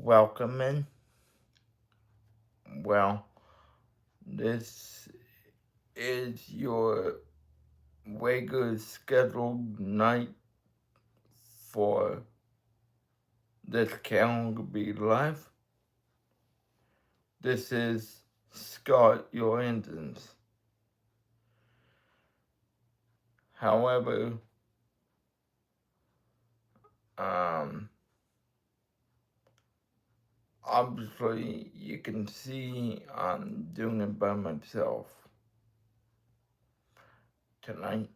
welcoming. Well, this is your regular scheduled night for this calendar be live. This is Scott, your engines. However, um, obviously you can see I'm doing it by myself tonight.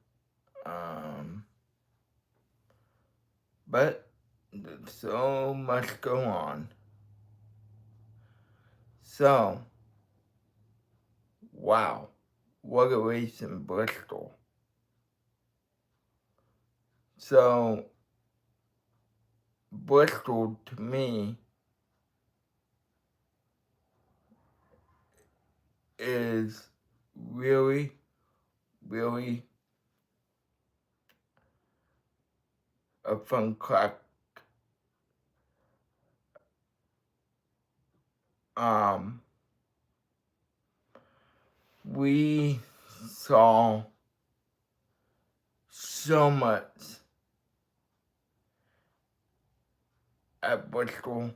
But there's so much going on. So, wow, what a race in Bristol. So, Bristol to me is really, really a fun track. Um, we saw so much at Bristol.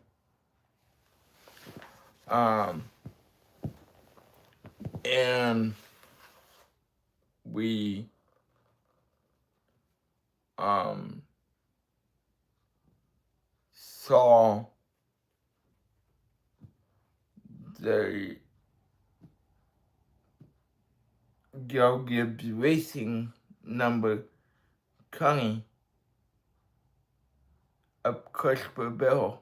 And we saw the Joe Gibbs Racing number 20 of Christopher Bell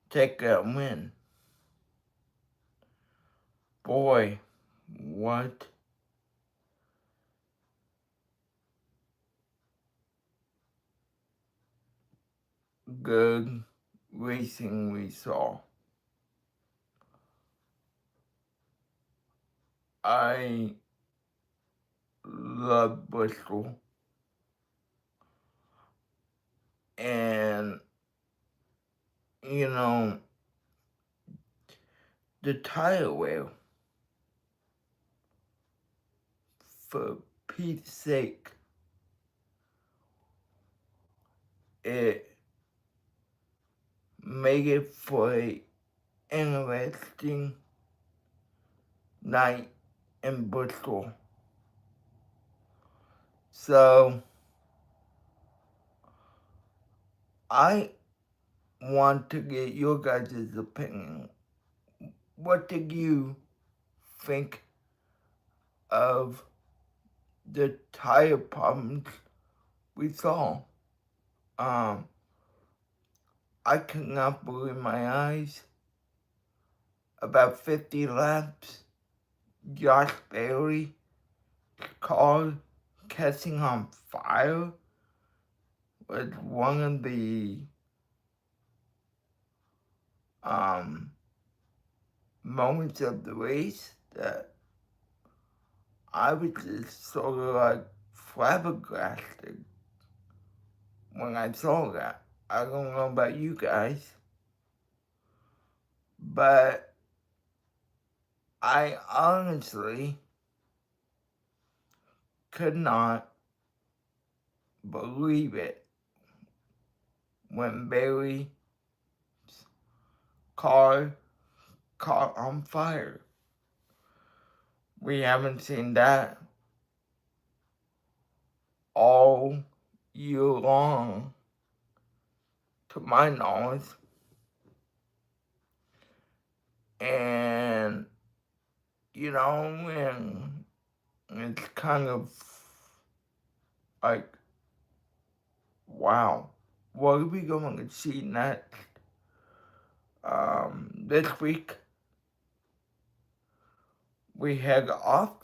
take that win. Boy, what good racing we saw. I love Bristol. And, you know, the tire wheel, for Pete's sake, it made it for an interesting night in Bristol. So, I want to get your guys' opinion. What did you think of the tire problems we saw? I could not believe my eyes. About 50 laps, Josh Bailey car catching on fire was one of the moments of the race that I was just sort of like flabbergasted when I saw that. I don't know about you guys, but I honestly could not believe it when Bailey's car caught on fire. We haven't seen that all year long, to my knowledge. And, you know, and it's kind of like, wow, what are we going to see next? This week, we head off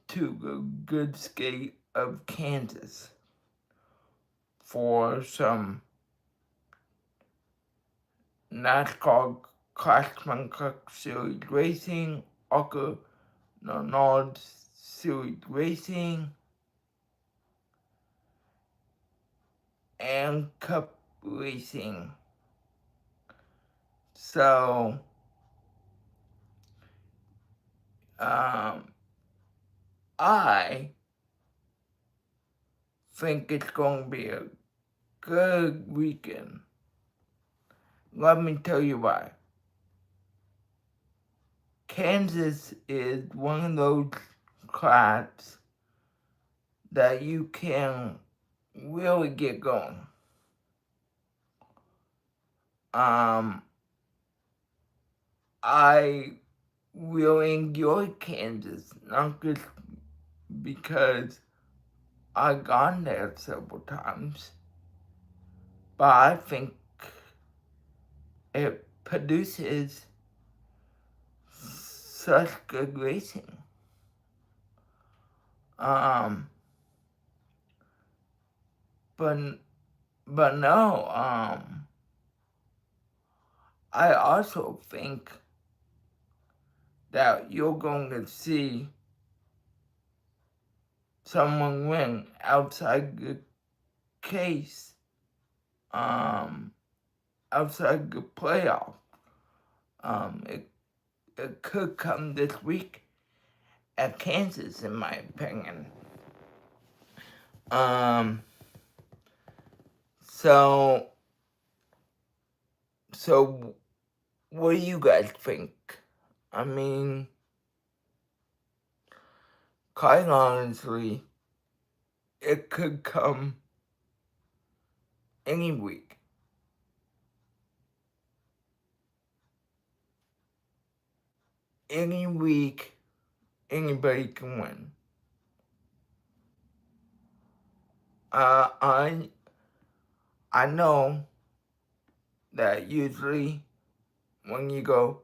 to the good state of Kansas for some NASCAR Craftsman Cup Series racing, Ocker Nord Series racing, and Cup racing. So, I think it's going to be a good weekend. Let me tell you why. Kansas is one of those tracks that you can really get going. I really enjoy Kansas, not just because I've gone there several times, but I think it produces such good racing. But no, I also think that you're going to see someone win outside the case, outside the playoff. It could come this week at Kansas, in my opinion. So what do you guys think? I mean, quite honestly, it could come any week. Any week, anybody can win. I know that usually when you go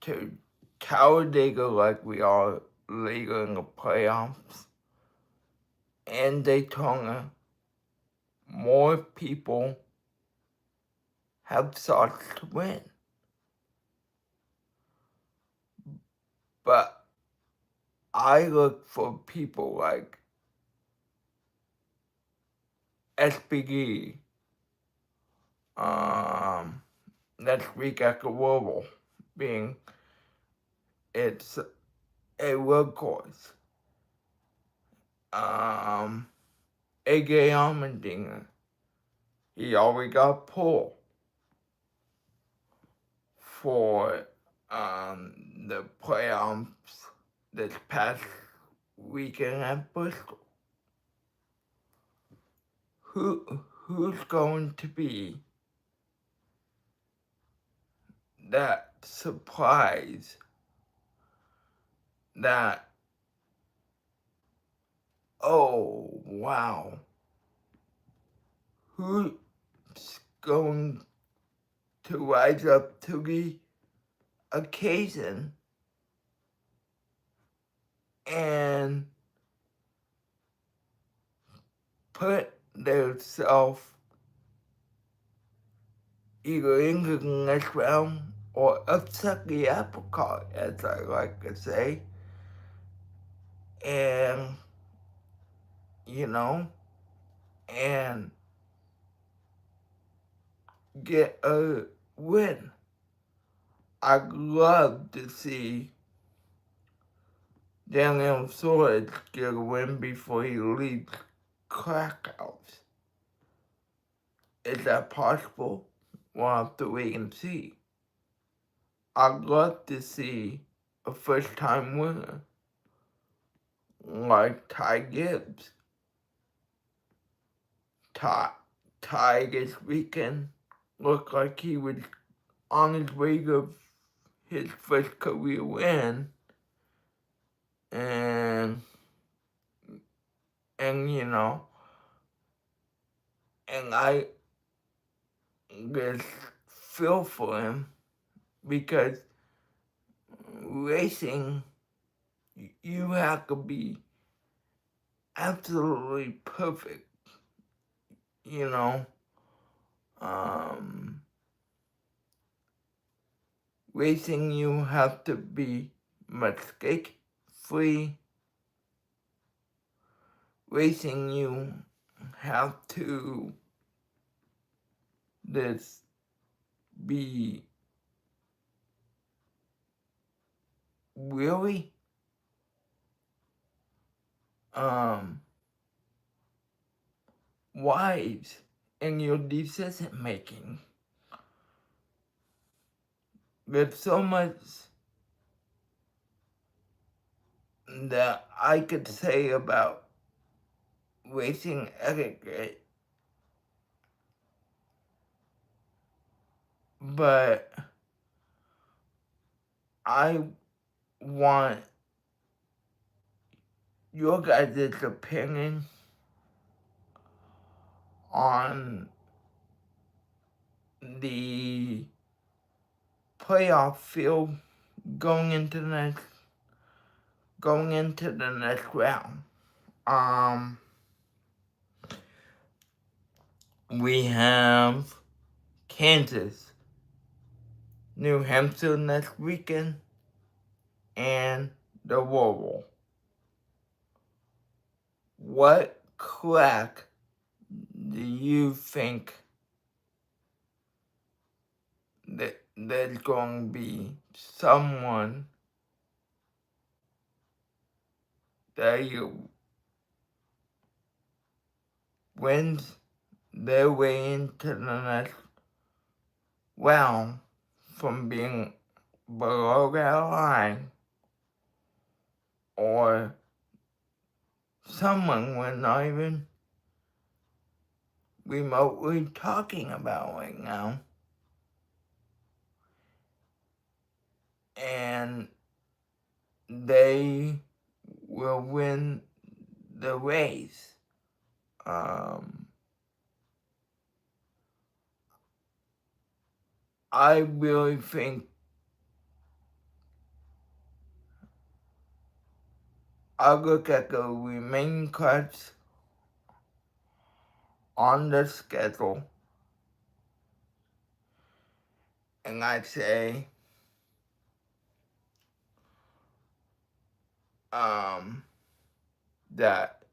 to Talladega like we are later in the playoffs and Daytona, more people have thoughts to win. But I look for people like SPG, next week at the World, being it's a road course. A.J. Allmendinger, he already got pulled for the playoffs this past weekend at Bristol. Who's going to be that surprise that, oh wow, who's going to rise up to the occasion and put themselves either in the next round or upset the apple cart, as I like to say, and and get a win. I'd love to see Daniel Suarez get a win before he leaves Krakows. Is that possible? We'll have to wait and see. I'd love to see a first-time winner like Ty Gibbs. Ty this weekend looked like he was on his way to his first career win, and I just feel for him because racing, you have to be absolutely perfect, racing you have to be mistake free. Racing you have to just be really wise in your decision making. There's so much that I could say about racing etiquette, but I want your guys' opinion on the playoff field going into the next round. We have Kansas, New Hampshire next weekend, and the Roval. What track do you think that there's going to be someone that wins their way into the next round from being below that line, or someone we're not even remotely talking about right now, and they will win the race? I really think I look at the remaining cuts on the schedule and I say, that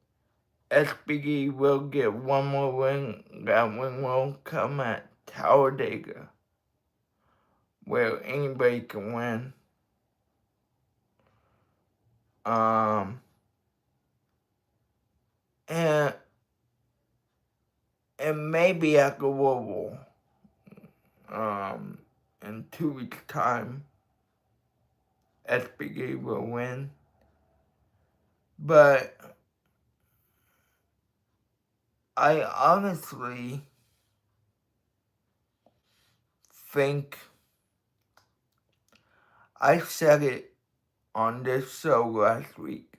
SBD will get one more win. That win will come at Talladega, where anybody can win. And maybe at the Roval, in 2 weeks' time, SBD will win. But I honestly think, I said it on this show last week,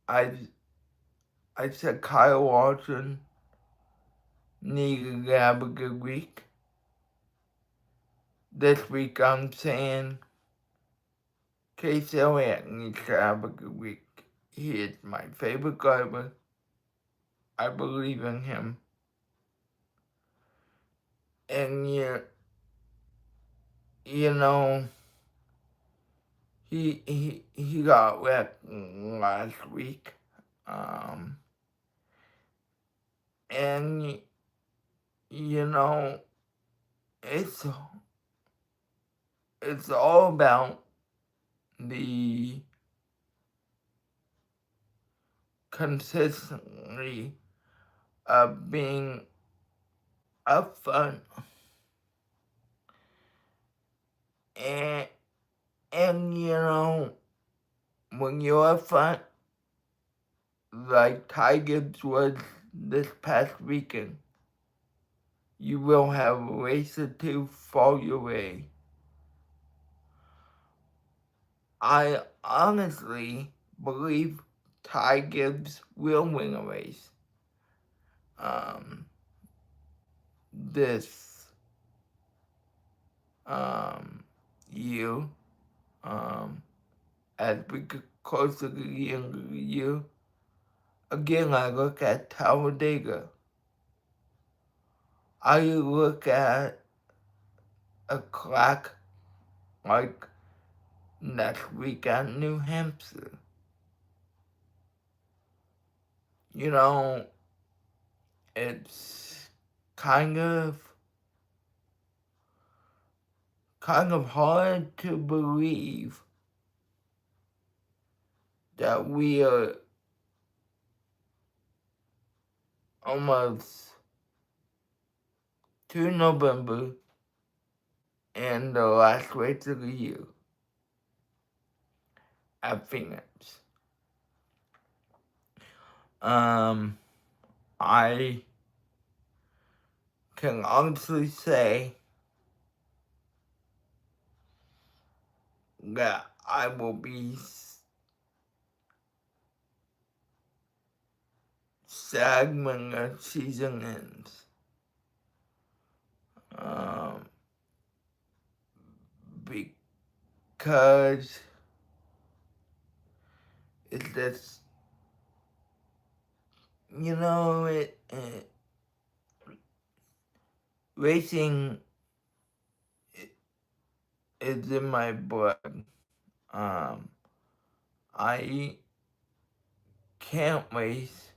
I said Kyle Larson needed to have a good week. This week I'm saying Case Elliott needs to have a good week. He is my favorite driver. I believe in him. And you know, he got wrecked last week. And you know, it's all about the consistency of being upfront and you know, when you're upfront, like Ty Gibbs was this past weekend, you will have a race or two fall your way. I honestly believe Ty Gibbs will win a race. This year, as we get closer to the end of the year, again I look at Talladega. I look at a clock like next week at New Hampshire. You know, it's kind of kind of hard to believe that we are almost to November and the last race of the year at Phoenix. I can honestly say that I will be sad when the season ends. Because it's just, you know, racing is in my blood. I can't race,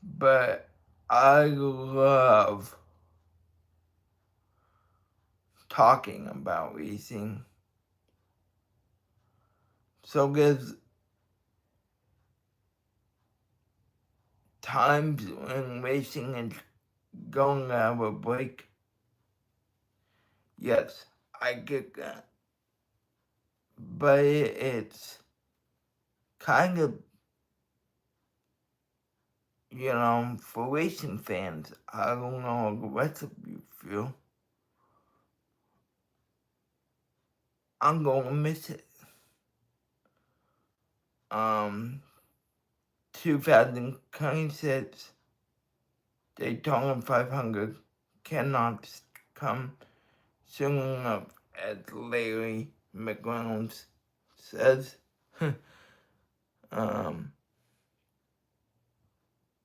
but I love talking about racing. So there's times when racing is going to have a break. Yes, I get that. But it's kind of, you know, for racing fans, I don't know how the rest of you feel. I'm going to miss it. 2026 Daytona 500 cannot come soon enough, as Larry McReynolds says.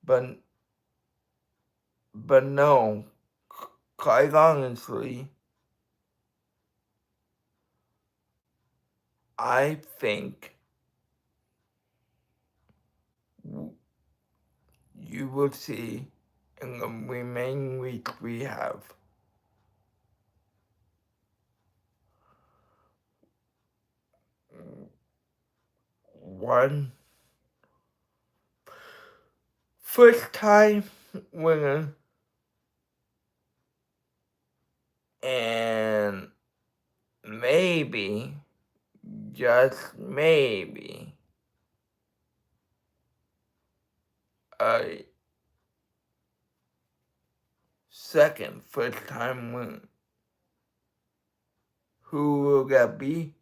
But no, quite honestly, I think you will see in the remaining week we have one first time winner and maybe, just maybe, a second first time winner. Who will that be?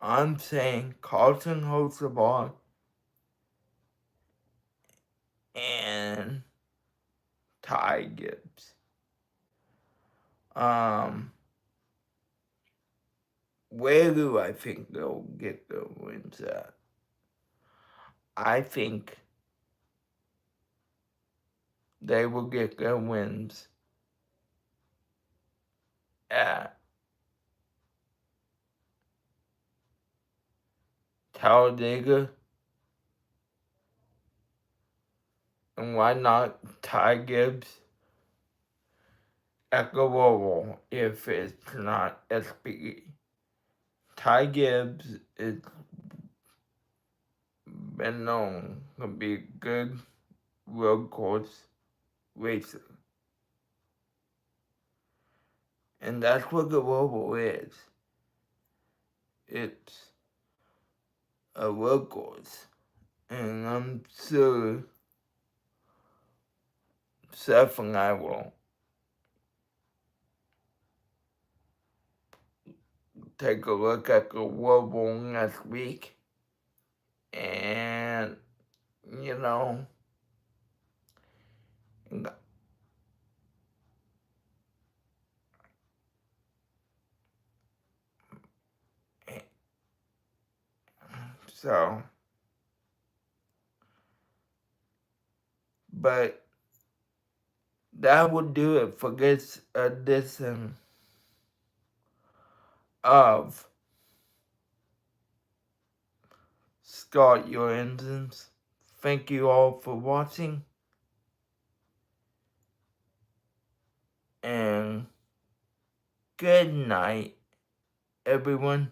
I'm saying Carlton Hocebar and Ty Gibbs. Where do I think they'll get their wins at? I think they will get their wins at Talladega. And why not Ty Gibbs at the Roval if it's not SPE? Ty Gibbs has been known to be a good road course racer. And that's what the Roval is. It's a road course. And I'm sure Seth and I will take a look at the Roval next week. And, you know, so, but that would do it for this edition of Start Your Engines. Thank you all for watching, and good night, everyone.